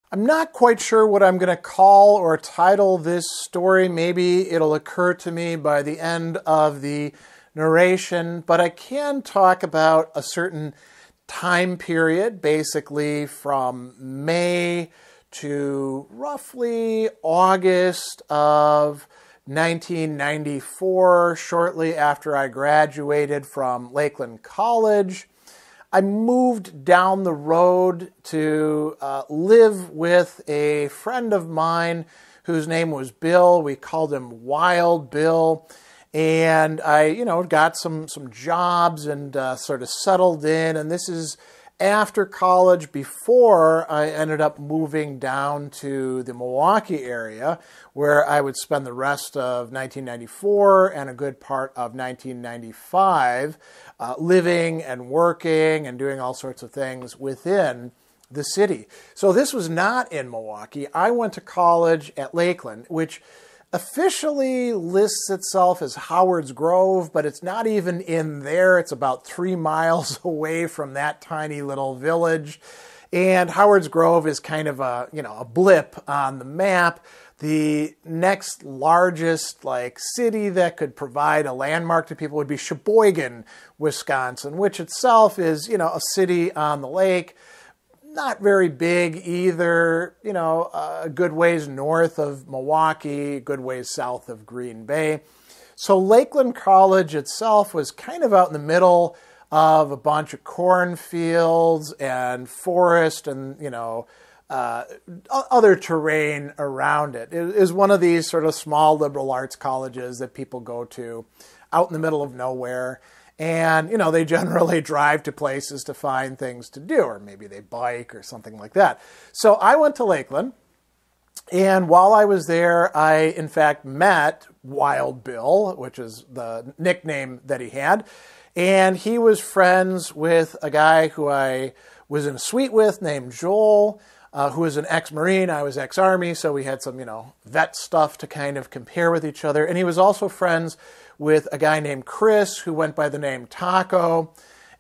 I'm not quite sure what I'm going to call or title this story. Maybe it'll occur to me by the end of the narration, but I can talk about a certain time period, basically from May to roughly August of 1994, shortly after I graduated from Lakeland College. I moved down the road to live with a friend of mine whose name was Bill. We called him Wild Bill. And I, got some jobs and sort of settled in. And this is after college, before I ended up moving down to the Milwaukee area, where I would spend the rest of 1994 and a good part of 1995 living and working and doing all sorts of things within the city. So this was not in Milwaukee. I went to college at Lakeland, which officially lists itself as Howard's Grove, but it's not even in there. It's about 3 miles away from that tiny little village. And Howard's Grove is kind of a blip on the map. The next largest city that could provide a landmark to people would be Sheboygan, Wisconsin, which itself is, a city on the lake. Not very big either, a good ways north of Milwaukee, a good ways south of Green Bay. So Lakeland College itself was kind of out in the middle of a bunch of cornfields and forest and, other terrain around it. It is one of these sort of small liberal arts colleges that people go to out in the middle of nowhere. And, they generally drive to places to find things to do, or maybe they bike or something like that. So I went to Lakeland, and while I was there, I, in fact, met Wild Bill, which is the nickname that he had. And he was friends with a guy who I was in a suite with named Joel, who was an ex-Marine. I was ex-Army, so we had some, vet stuff to kind of compare with each other. And he was also friends with a guy named Chris, who went by the name Taco.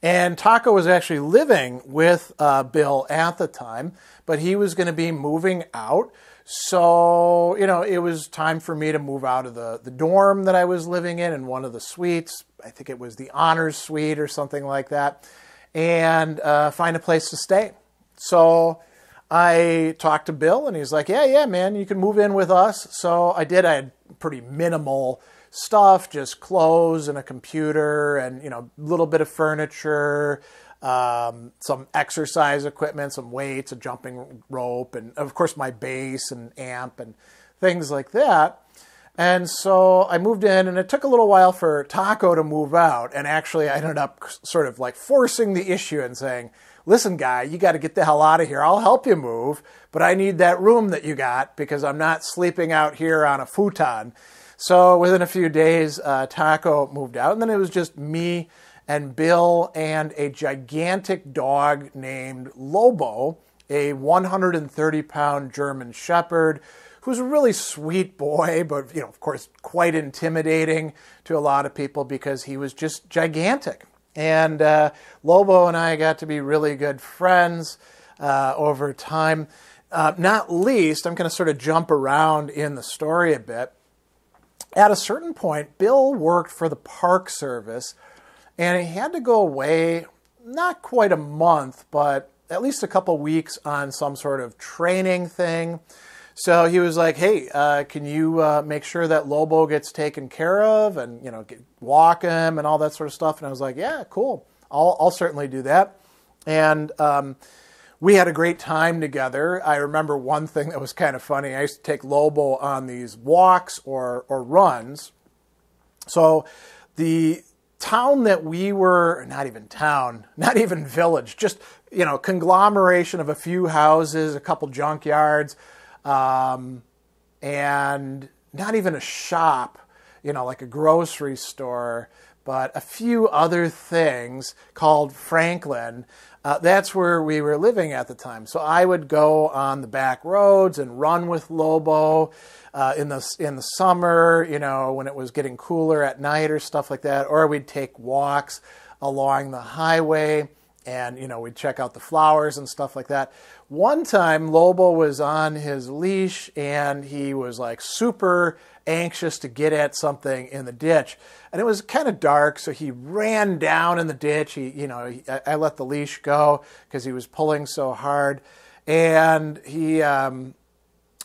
And Taco was actually living with Bill at the time, but he was going to be moving out. So, it was time for me to move out of the dorm that I was living in one of the suites. I think it was the honors suite or something like that, and find a place to stay. So I talked to Bill, and he's like, yeah, man, you can move in with us. So I did. I had pretty minimal stuff, just clothes and a computer and, a little bit of furniture, some exercise equipment, some weights, a jumping rope, and of course my bass and amp and things like that. And so I moved in, and it took a little while for Taco to move out. And actually I ended up sort of forcing the issue and saying, listen, guy, you got to get the hell out of here. I'll help you move, but I need that room that you got because I'm not sleeping out here on a futon. So within a few days, Taco moved out, and then it was just me and Bill and a gigantic dog named Lobo, a 130-pound German Shepherd, who's a really sweet boy, but, of course, quite intimidating to a lot of people because he was just gigantic. And Lobo and I got to be really good friends over time. Not least, I'm going to sort of jump around in the story a bit. At a certain point, Bill worked for the Park Service, and he had to go away, not quite a month, but at least a couple weeks on some sort of training thing. So he was like, hey, can you make sure that Lobo gets taken care of and, walk him and all that sort of stuff? And I was like, yeah, cool. I'll certainly do that. And we had a great time together. I remember one thing that was kind of funny. I used to take Lobo on these walks or runs. So the town that we were, not even town, not even village, just, conglomeration of a few houses, a couple junkyards, and not even a shop, like a grocery store, but a few other things called Franklin. That's where we were living at the time. So I would go on the back roads and run with Lobo in the summer, when it was getting cooler at night or stuff like that. Or we'd take walks along the highway. And, we'd check out the flowers and stuff like that. One time, Lobo was on his leash, and he was like super anxious to get at something in the ditch. And it was kind of dark, so he ran down in the ditch. I let the leash go because he was pulling so hard. And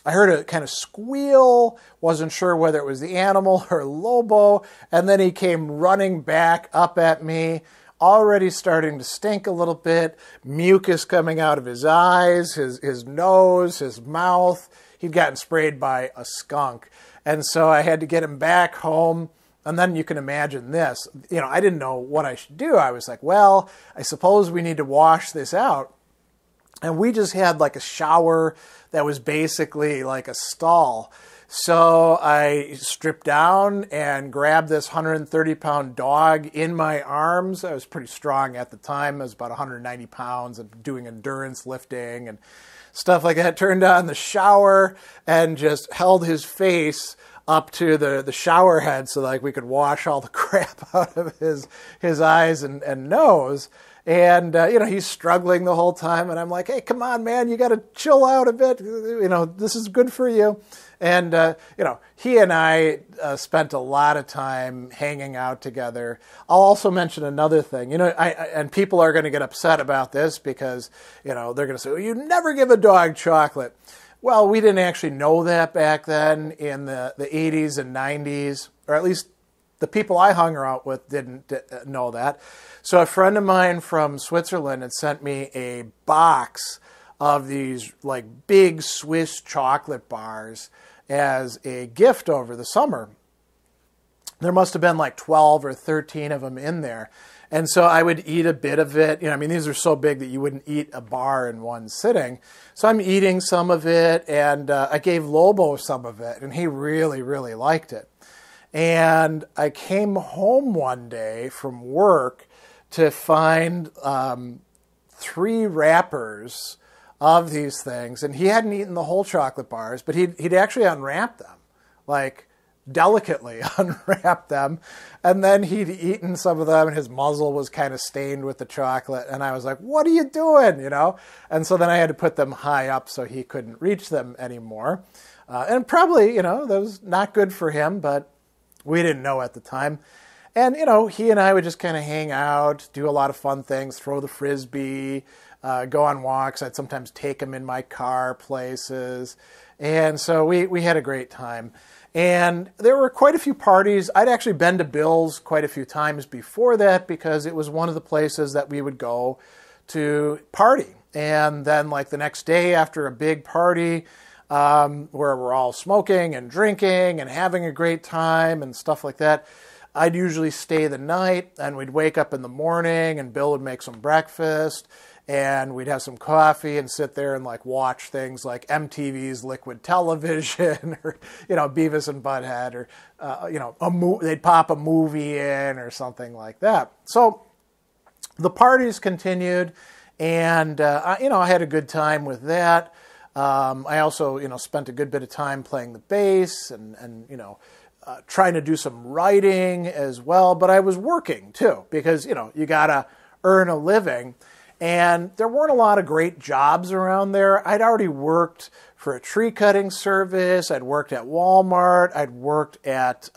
I heard a kind of squeal, wasn't sure whether it was the animal or Lobo, and then he came running back up at me, already starting to stink a little bit, mucus coming out of his eyes, his nose, his mouth. He'd gotten sprayed by a skunk. And so I had to get him back home. And then you can imagine this. I didn't know what I should do. I was like, well, I suppose we need to wash this out. And we just had like a shower that was basically like a stall. So I stripped down and grabbed this 130-pound dog in my arms. I was pretty strong at the time. I was about 190 pounds and doing endurance lifting and stuff like that. Turned on the shower and just held his face up to the shower head so like we could wash all the crap out of his eyes and nose. And, he's struggling the whole time. And I'm like, hey, come on, man, you got to chill out a bit. This is good for you. And, he and I spent a lot of time hanging out together. I'll also mention another thing, and people are going to get upset about this because, they're going to say, well, you never give a dog chocolate. Well, we didn't actually know that back then in the 80s and 90s, or at least the people I hung out with didn't know that. So a friend of mine from Switzerland had sent me a box of these like big Swiss chocolate bars as a gift over the summer. There must have been like 12 or 13 of them in there. And so I would eat a bit of it. These are so big that you wouldn't eat a bar in one sitting. So I'm eating some of it, and I gave Lobo some of it, and he really, really liked it. And I came home one day from work to find 3 wrappers of these things. And he hadn't eaten the whole chocolate bars, but he'd actually unwrapped them, like delicately unwrapped them. And then he'd eaten some of them, and his muzzle was kind of stained with the chocolate. And I was like, what are you doing, And so then I had to put them high up so he couldn't reach them anymore. And probably, that was not good for him, but we didn't know at the time. And, he and I would just kind of hang out, do a lot of fun things, throw the Frisbee, go on walks. I'd sometimes take him in my car places. And so we had a great time. And there were quite a few parties. I'd actually been to Bill's quite a few times before that because it was one of the places that we would go to party. And then like the next day after a big party, where we're all smoking and drinking and having a great time and stuff like that, I'd usually stay the night, and we'd wake up in the morning, and Bill would make some breakfast, and we'd have some coffee and sit there and like watch things like MTV's Liquid Television or, Beavis and Butthead or, they'd pop a movie in or something like that. So the parties continued, and, I had a good time with that. I also, spent a good bit of time playing the bass and trying to do some writing as well. But I was working too because, you got to earn a living. And there weren't a lot of great jobs around there. I'd already worked for a tree cutting service. I'd worked at Walmart. I'd worked at,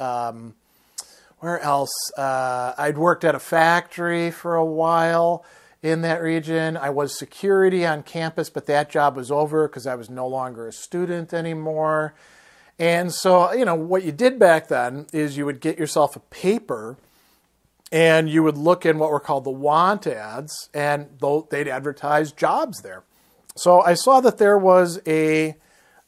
where else? I'd worked at a factory for a while in that region. I was security on campus, but that job was over because I was no longer a student anymore. And so, what you did back then is you would get yourself a paper and you would look in what were called the want ads, and they'd advertise jobs there. So I saw that there was a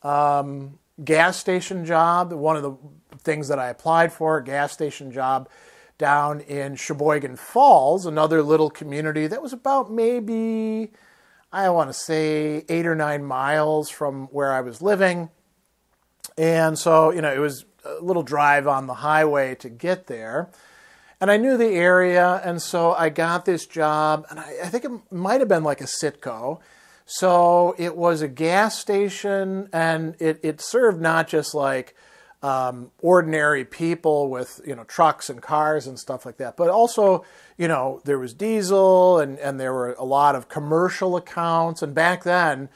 gas station job, one of the things that I applied for, a gas station job down in Sheboygan Falls, another little community that was about maybe, I want to say, 8 or 9 miles from where I was living. And so, it was a little drive on the highway to get there. And I knew the area, and so I got this job, and I think it might have been like a Citgo. So it was a gas station, and it served not just like ordinary people with, trucks and cars and stuff like that. But also, there was diesel and there were a lot of commercial accounts. And back then,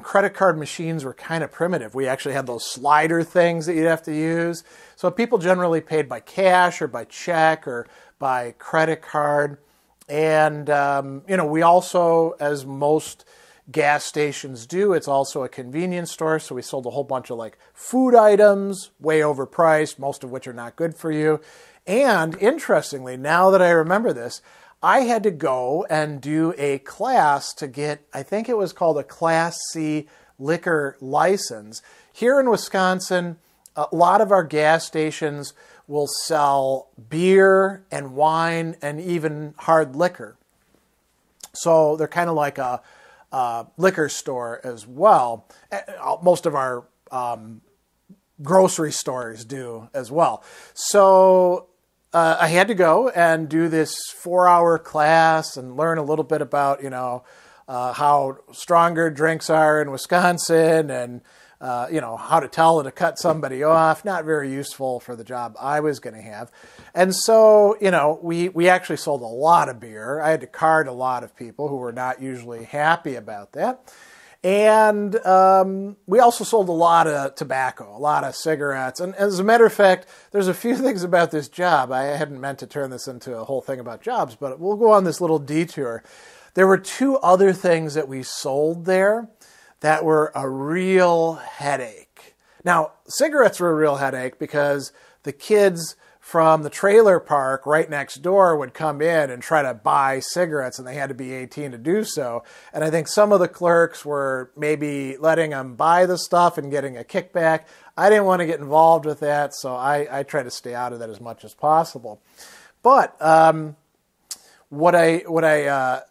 credit card machines were kind of primitive. We actually had those slider things that you'd have to use. So people generally paid by cash or by check or by credit card. And, we also, as most gas stations do, it's also a convenience store. So we sold a whole bunch of like food items, way overpriced, most of which are not good for you. And interestingly, now that I remember this, I had to go and do a class to get, I think it was called a Class C liquor license. Here in Wisconsin, a lot of our gas stations will sell beer and wine and even hard liquor. So they're kind of like a liquor store as well. Most of our grocery stores do as well. So I had to go and do this 4-hour class and learn a little bit about, how stronger drinks are in Wisconsin and, how to tell to cut somebody off. Not very useful for the job I was going to have. And so, we actually sold a lot of beer. I had to card a lot of people who were not usually happy about that. And we also sold a lot of tobacco, a lot of cigarettes. And as a matter of fact, there's a few things about this job. I hadn't meant to turn this into a whole thing about jobs, but we'll go on this little detour. There were 2 other things that we sold there that were a real headache. Now, cigarettes were a real headache because the kids from the trailer park right next door would come in and try to buy cigarettes, and they had to be 18 to do so. And I think some of the clerks were maybe letting them buy the stuff and getting a kickback. I didn't want to get involved with that, so I tried to stay out of that as much as possible. But what I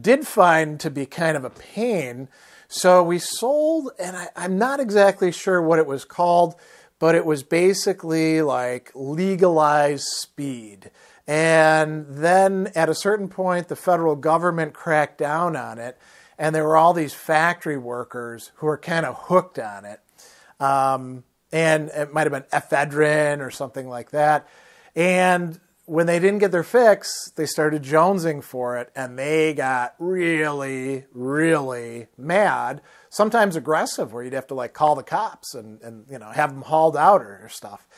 did find to be kind of a pain, so we sold, and I'm not exactly sure what it was called, but it was basically like legalized speed. And then at a certain point, the federal government cracked down on it, and there were all these factory workers who were kind of hooked on it. And it might have been ephedrine or something like that. And when they didn't get their fix, they started jonesing for it, and they got really, really mad, sometimes aggressive, where you'd have to like call the cops and have them hauled out or stuff.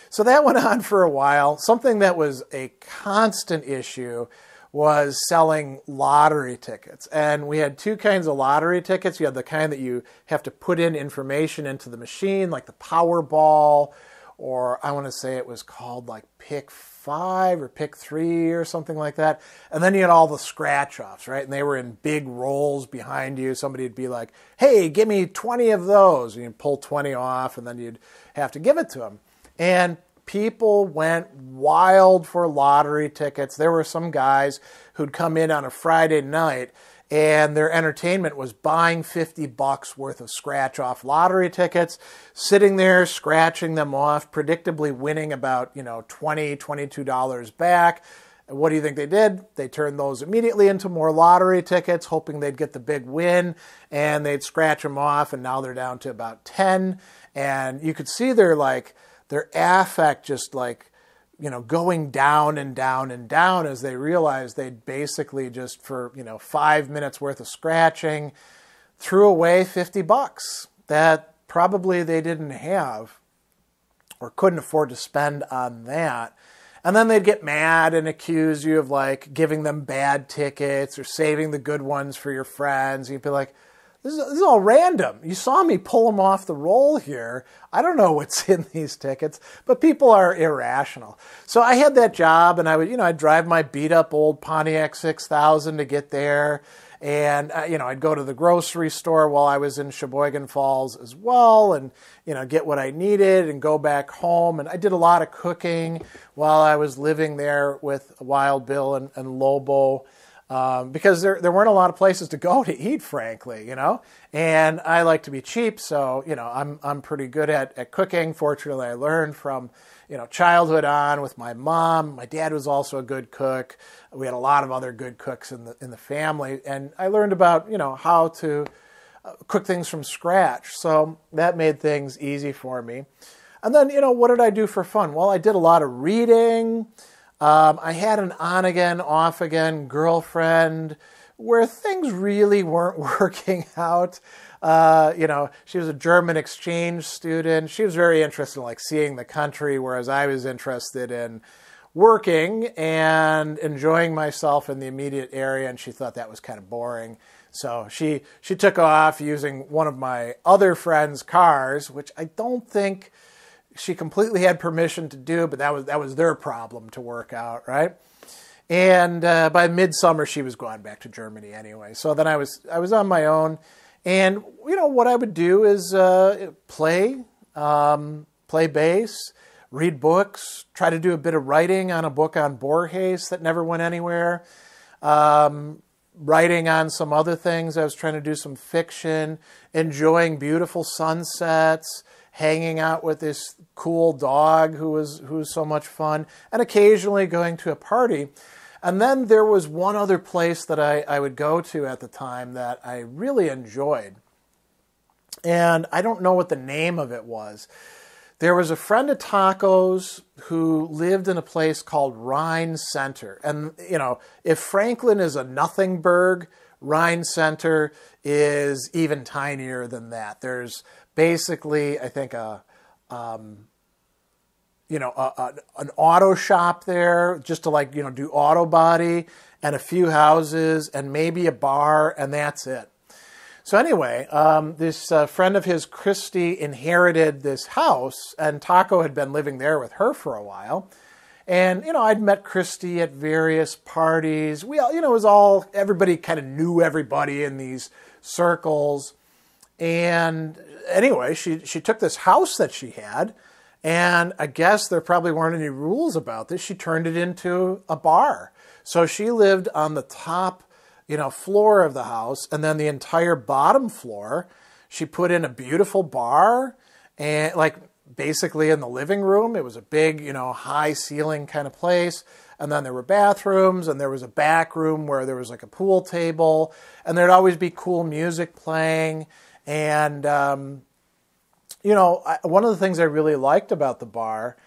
So that went on for a while. Something that was a constant issue was selling lottery tickets. And we had 2 kinds of lottery tickets. You had the kind that you have to put in information into the machine, like the Powerball, or I want to say it was called like Pick 5 or Pick 3 or something like that. And then you had all the scratch-offs, right? And they were in big rolls behind you. Somebody would be like, hey, give me 20 of those. And you'd pull 20 off, and then you'd have to give it to them. And people went wild for lottery tickets. There were some guys who'd come in on a Friday night, and their entertainment was buying $50 worth of scratch-off lottery tickets, sitting there scratching them off, predictably winning about $20, $22 back. And what do you think they did? They turned those immediately into more lottery tickets, hoping they'd get the big win, and they'd scratch them off, and now they're down to about 10. And you could see their affect just going down and down and down as they realized they'd basically just for 5 minutes worth of scratching threw away $50 that probably they didn't have or couldn't afford to spend on that. And then they'd get mad and accuse you of like giving them bad tickets or saving the good ones for your friends. You'd be like, this is all random. You saw me pull them off the roll here. I don't know what's in these tickets, but people are irrational. So I had that job, and I'd drive my beat-up old Pontiac 6000 to get there, and I'd go to the grocery store while I was in Sheboygan Falls as well, and get what I needed and go back home. And I did a lot of cooking while I was living there with Wild Bill and Lobo. Because there weren't a lot of places to go to eat, frankly, and I like to be cheap. So, I'm pretty good at cooking. Fortunately, I learned from, childhood on with my mom. My dad was also a good cook. We had a lot of other good cooks in the family. And I learned about, how to cook things from scratch. So that made things easy for me. And then, what did I do for fun? Well, I did a lot of reading. I had an on-again, off-again girlfriend where things really weren't working out. She was a German exchange student. She was very interested in like seeing the country, whereas I was interested in working and enjoying myself in the immediate area, and she thought that was kind of boring. So she took off using one of my other friends' cars, which I don't think she completely had permission to do, but that was their problem to work out, right? And by midsummer, she was going back to Germany anyway. So then I was on my own, and what I would do is play bass, read books, try to do a bit of writing on a book on Borges that never went anywhere. Writing on some other things. I was trying to do some fiction, enjoying beautiful sunsets, hanging out with this cool dog who was so much fun, and occasionally going to a party. And then there was one other place that I would go to at the time that I really enjoyed. And I don't know what the name of it was. There was a friend of Taco's who lived in a place called Rhine Center. And, if Franklin is a nothing burg, Rhine Center is even tinier than that. There's basically, I think, an auto shop there just to do auto body, and a few houses and maybe a bar, and that's it. So anyway, this friend of his, Christie, inherited this house, and Taco had been living there with her for a while. And, I'd met Christie at various parties. We all, it was all, everybody kind of knew everybody in these circles. And anyway, she took this house that she had, and I guess there probably weren't any rules about this. She turned it into a bar. So she lived on the top floor of the house, and then the entire bottom floor, she put in a beautiful bar, and basically in the living room. It was a big, high ceiling kind of place. And then there were bathrooms, and there was a back room where there was like a pool table, and there'd always be cool music playing. And, one of the things I really liked about the bar,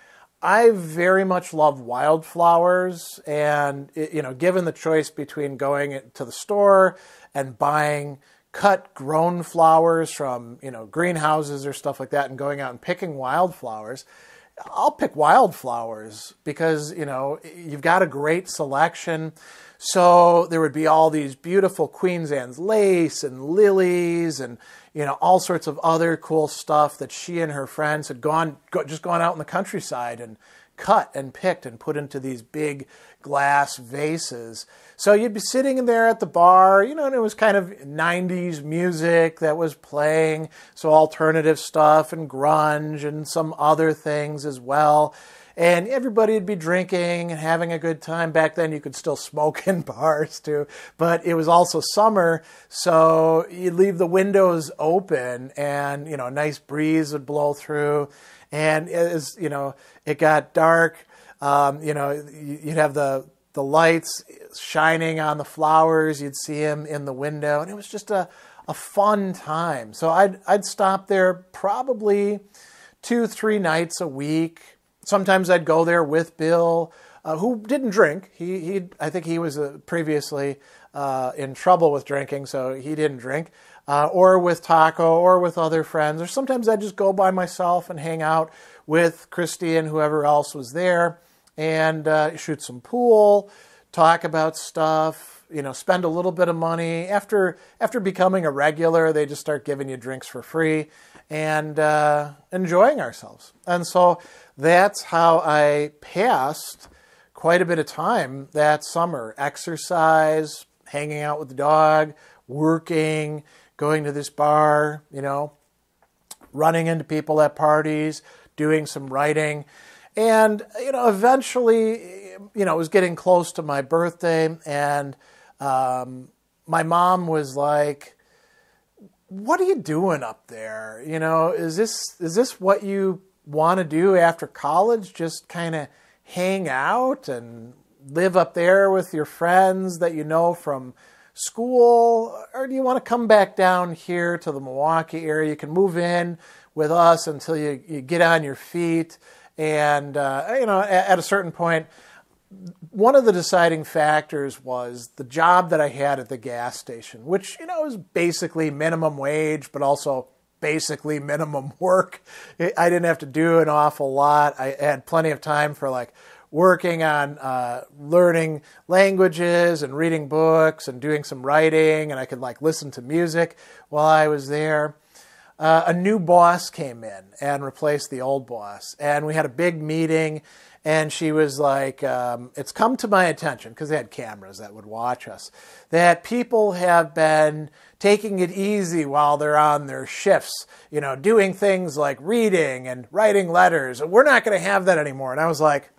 I very much love wildflowers, and given the choice between going to the store and buying cut grown flowers from greenhouses or stuff like that, and going out and picking wildflowers, I'll pick wildflowers because you've got a great selection. So there would be all these beautiful Queen's Anne's lace and lilies and all sorts of other cool stuff that she and her friends had just gone out in the countryside and cut and picked and put into these big glass vases. So you'd be sitting in there at the bar, and it was kind of 90s music that was playing, so alternative stuff and grunge and some other things as well. And everybody would be drinking and having a good time. Back then you could still smoke in bars too, but it was also summer, so you'd leave the windows open and, a nice breeze would blow through. And as, it got dark, you'd have the lights shining on the flowers. You'd see them in the window, and it was just a fun time. So I'd stop there probably 2-3 nights a week. Sometimes I'd go there with Bill, who didn't drink. I think he was previously in trouble with drinking, so he didn't drink. Or with Taco, or with other friends. Or sometimes I'd just go by myself and hang out with Christie and whoever else was there, and shoot some pool, talk about stuff, spend a little bit of money. After becoming a regular, they just start giving you drinks for free and enjoying ourselves. And so that's how I passed quite a bit of time that summer. Exercise, hanging out with the dog, working, going to this bar, running into people at parties, doing some writing. And, eventually, it was getting close to my birthday, and my mom was like, "What are you doing up there? Is this what you want to do after college? Just kind of hang out and live up there with your friends that you know from school, or do you want to come back down here to the Milwaukee area? You can move in with us until you get on your feet. And, at a certain point, one of the deciding factors was the job that I had at the gas station, which, was basically minimum wage, but also basically minimum work. I didn't have to do an awful lot. I had plenty of time for working on learning languages and reading books and doing some writing, and I could listen to music while I was there. A new boss came in and replaced the old boss, and we had a big meeting, and she was like, it's come to my attention, because they had cameras that would watch us, that people have been taking it easy while they're on their shifts, doing things like reading and writing letters. We're not going to have that anymore. And I was like,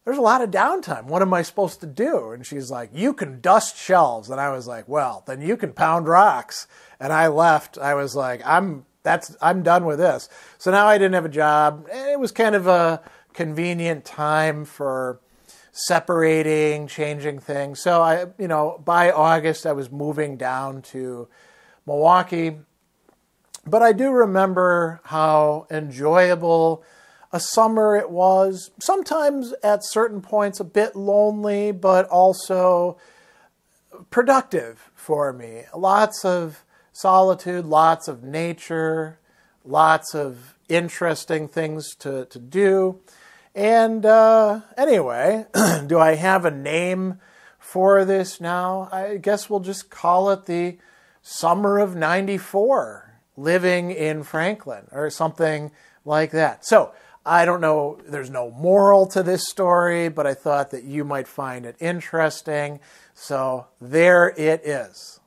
there's a lot of downtime. What am I supposed to do? And she's like, you can dust shelves. And I was like, well, then you can pound rocks. And I left. I was like, I'm done with this. So now I didn't have a job. It was kind of a convenient time for separating, changing things. So by August I was moving down to Milwaukee. But I do remember how enjoyable a summer it was. Sometimes at certain points a bit lonely, but also productive for me. Lots of solitude, lots of nature, lots of interesting things to do. And anyway, do I have a name for this now? I guess we'll just call it the summer of '94, living in Franklin, or something like that. So I don't know, there's no moral to this story, but I thought that you might find it interesting. So there it is.